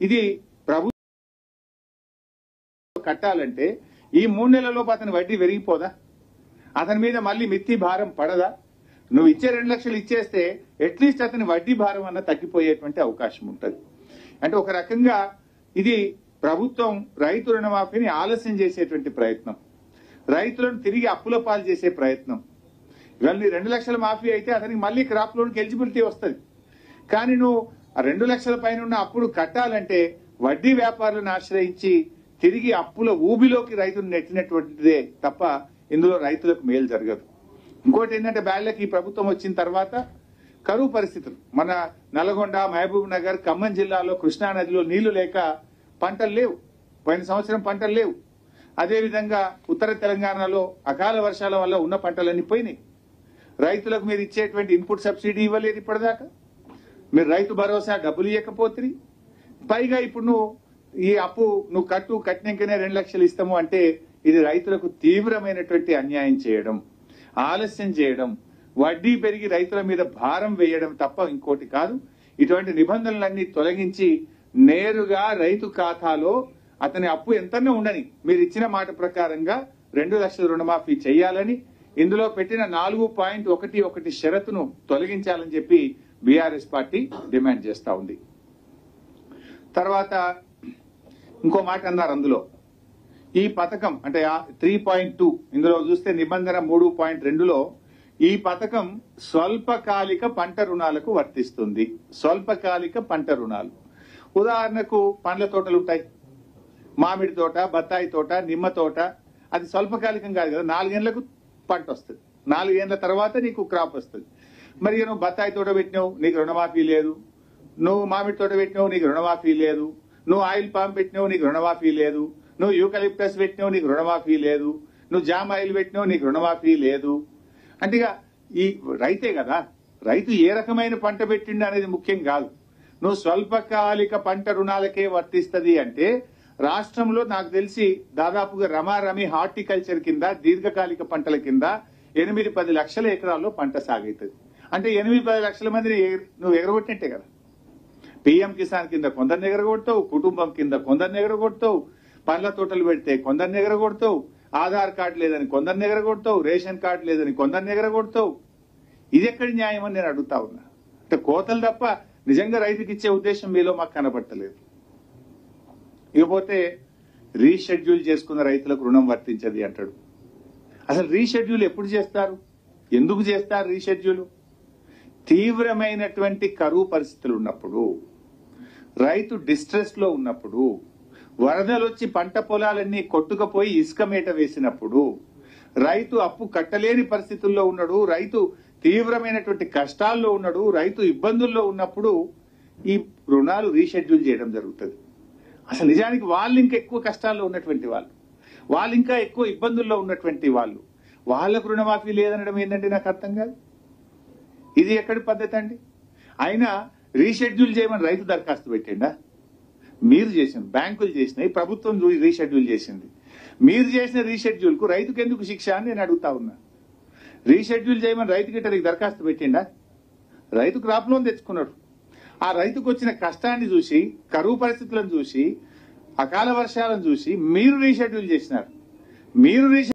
ఇది ప్రభుత్వం కట్టాలంటే ఈ 3 నెలల్లోపు అతని వడ్డీ పెరిగిపోదా? అతని మీద మళ్ళీ మిత్తి భారం పడదా? నువ్వు ఇచ్చే 2 లక్షలు ఇచ్చేస్తే అట్లీస్ట్ అతని వడ్డీ భారం అన్న తగ్గిపోయేటువంటి అవకాశం ఉంటుంది. అంటే ఒక రకంగా ఇది ప్రభుత్వం రైతు రుణమాఫీని ఆలస్యం చేసేటువంటి ప్రయత్నం, రైతులను తిరిగి అప్పుల పాలు చేసే ప్రయత్నం. ఇవాళ నీ 2 లక్షల మాఫీ అయితే అతనికి మళ్ళీ క్రాప్ లోన్కి ఎలిజిబిలిటీ వస్తుంది. కానీ నువ్వు ఆ 2 లక్షల పైన ఉన్న అప్పుడు కట్టాలంటే వడ్డీ వ్యాపారులను ఆశ్రయించి తిరిగి అప్పుల ఊబిలోకి రైతును నెట్టినటువంటిదే తప్ప ఇందులో రైతులకు మేలు జరగదు. ఇంకోటి ఏంటంటే బ్యాళ్ళకి ఈ ప్రభుత్వం వచ్చిన తర్వాత కరువు పరిస్థితులు, మన నల్గొండ, మహబూబ్ నగర్, ఖమ్మం జిల్లాలో కృష్ణా నదిలో నీళ్లు లేక పంటలు లేవు. పోయిన సంవత్సరం పంటలు లేవు. అదేవిధంగా ఉత్తర తెలంగాణలో అకాల వర్షాల వల్ల ఉన్న పంటలన్నీ పోయినాయి. రైతులకు మీరు ఇచ్చేటువంటి ఇన్పుట్ సబ్సిడీ ఇవ్వలేదు ఇప్పటిదాకా. మీరు రైతు భరోసా డబ్బులు ఇవ్వకపోతే పైగా ఇప్పుడు నువ్వు ఈ అప్పు నువ్వు కట్టినాకనే 2 లక్షలు ఇస్తాము అంటే ఇది రైతులకు తీవ్రమైనటువంటి అన్యాయం చేయడం, ఆలస్యం చేయడం, వడ్డీ పెరిగి రైతుల మీద భారం వేయడం తప్ప ఇంకోటి కాదు. ఇటువంటి నిబంధనలన్నీ తొలగించి నేరుగా రైతు ఖాతాలో అతని అప్పు ఎంతనే ఉండని మీరు ఇచ్చిన మాట ప్రకారంగా 2 లక్షల రుణమాఫీ చేయాలని, ఇందులో పెట్టిన 4.11 షరతును తొలగించాలని చెప్పి బీఆర్ఎస్ పార్టీ డిమాండ్ చేస్తా ఉంది. తర్వాత ఇంకో మాట అన్నారు అందులో, ఈ పథకం అంటే 3.2 ఇందులో చూస్తే నిబంధన 3.2లో ఈ పథకం స్వల్పకాలిక పంట రుణాలకు వర్తిస్తుంది. స్వల్పకాలిక పంట రుణాలు ఉదాహరణకు పండ్ల తోటలు ఉంటాయి, మామిడి తోట, బత్తాయి తోట, నిమ్మ తోట. అది స్వల్పకాలికం కాదు కదా, 4 ఏళ్లకు పంట వస్తుంది, 4 ఏళ్ల తర్వాత నీకు క్రాప్ వస్తుంది. మరి నువ్వు బత్తాయి తోట పెట్టినావు నీకు రుణమాఫీ లేదు, నువ్వు మామిడి తోట పెట్టినావు నీకు రుణమాఫీ లేదు, నువ్వు ఆయిల్ పామ్ పెట్టినావు నీకు రుణమాఫీ లేదు, నువ్వు యూకలిప్టస్ పెట్టినావు నీకు రుణమాఫీ లేదు, నువ్వు జామ్ ఆయిల్ పెట్టినావు నీకు రుణమాఫీ లేదు. అంటే ఈ రైతే కదా, రైతు ఏ రకమైన పంట పెట్టిండు అనేది ముఖ్యం కాదు. నువ్వు స్వల్పకాలిక పంట రుణాలకే వర్తిస్తుంది అంటే రాష్ట్రంలో నాకు తెలిసి దాదాపుగా రమారమి హార్టికల్చర్ కింద దీర్ఘకాలిక పంటల కింద 8-10 లక్షల ఎకరాల్లో పంట సాగుతుంది. అంటే 8-10 లక్షల మందిని నువ్వు ఎగరగొట్టినట్టే కదా. పిఎం కిసాన్ కింద కొందరిని ఎగరగొడతావు, కుటుంబం కింద కొందరిని ఎగరగొడతావు, పండ్ల తోటలు పెడితే కొందరిని ఎగరగొడతావు, ఆధార్ కార్డు లేదని కొందరిని ఎగరగొడతావు, రేషన్ కార్డు లేదని కొందరిని ఎగరగొడతావు. ఇది ఎక్కడి న్యాయం అని నేను అడుగుతా ఉన్నా. అంటే కోతలు తప్ప నిజంగా రైతుకి ఇచ్చే ఉద్దేశం మీలో మాకు కనబడతలేదు. ఇకపోతే రీషెడ్యూల్ చేసుకున్న రైతులకు రుణం వర్తించది అంటాడు. అసలు రీషెడ్యూల్ ఎప్పుడు చేస్తారు, ఎందుకు చేస్తారు రీషెడ్యూల్? తీవ్రమైనటువంటి కరువు పరిస్థితులు ఉన్నప్పుడు, రైతు డిస్ట్రెస్ లో ఉన్నప్పుడు, వరదలు వచ్చి పంట పొలాలన్నీ కొట్టుకుపోయి ఇసుక మేట వేసినప్పుడు, రైతు అప్పు కట్టలేని పరిస్థితుల్లో ఉన్నాడు, రైతు తీవ్రమైనటువంటి కష్టాల్లో ఉన్నాడు, రైతు ఇబ్బందుల్లో ఉన్నప్పుడు ఈ రుణాలు రీషెడ్యూల్ చేయడం జరుగుతుంది. అసలు నిజానికి వాళ్ళు ఇంకా ఎక్కువ కష్టాల్లో ఉన్నటువంటి వాళ్ళు ఇంకా ఎక్కువ ఇబ్బందుల్లో ఉన్నటువంటి వాళ్ళకు రుణమాఫీ లేదనడం ఏంటంటే నాకు అర్థం కాదు. ఇది ఎక్కడి పద్ధతి అండి? అయినా రీషెడ్యూల్ చేయమని రైతు దరఖాస్తు పెట్టిండా? మీరు చేసింది, బ్యాంకులు చేసినాయి, ప్రభుత్వం రీషెడ్యూల్ చేసింది. మీరు చేసిన రీషెడ్యూల్ కు రైతుకు ఎందుకు శిక్ష అని నేను అడుగుతా ఉన్నా. రీషెడ్యూల్ చేయమని రైతు గిట్టరికి దరఖాస్తు పెట్టిండా? రైతు క్రాప్ లోన్ తెచ్చుకున్నాడు. ఆ రైతుకు వచ్చిన కష్టాన్ని చూసి, కరువు పరిస్థితులను చూసి, అకాల వర్షాలను చూసి మీరు రీషెడ్యూల్ చేసినారు. మీరు